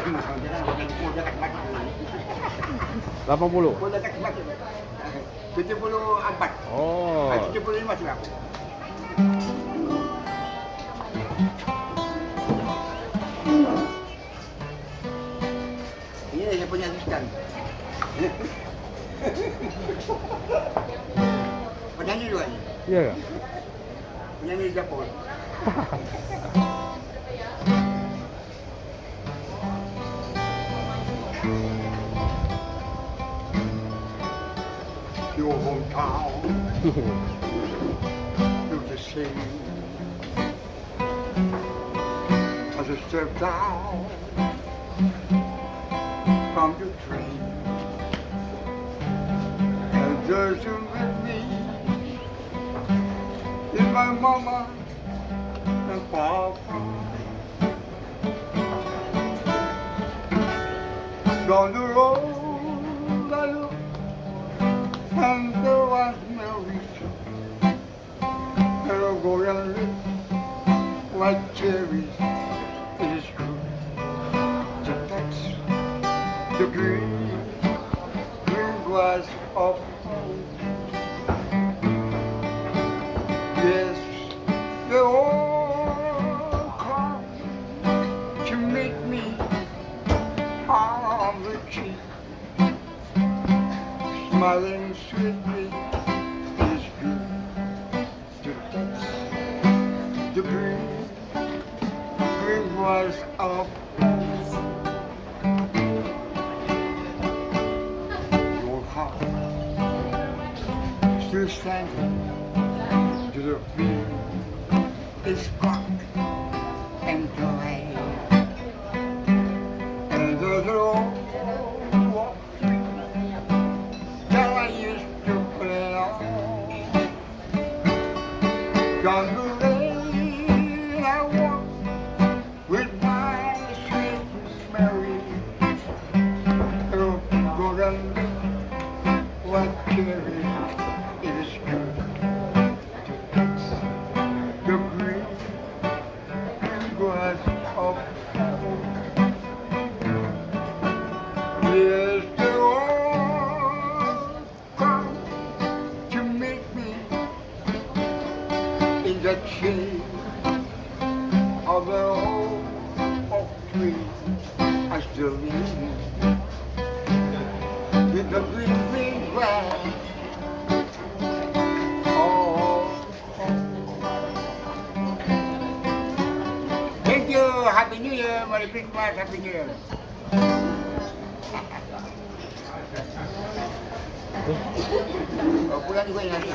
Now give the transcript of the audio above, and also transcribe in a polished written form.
80. Pun dekat masuk. 74. Oh. 75 sudah. Ini dia punya asisten. Penyanyi juga ni. Iya kan? Penyanyi Jepun. Your hometown looks the same as I step down from the train. And there's with me is my mama and papa. Down the road I look and there was Mary, and a golden lips like cherries. It is true to touch the green grass of home. Yes, they all come to meet me on the cheek, smiling sweetly. It is good to touch the green grass of home. Your heart still standing to the beat is cocked and dry, and there's an old walk that I used to play on. Down the lane I walk with my sweet Mary, oh, golden like cherry. It is good to touch the green grass of home. Yes, they all come to meet me in the shade of the old oak tree. I still live in the green grass. Thank you. Happy New Year. Merry Christmas. Happy New Year. Oh, pulang juga yang hari.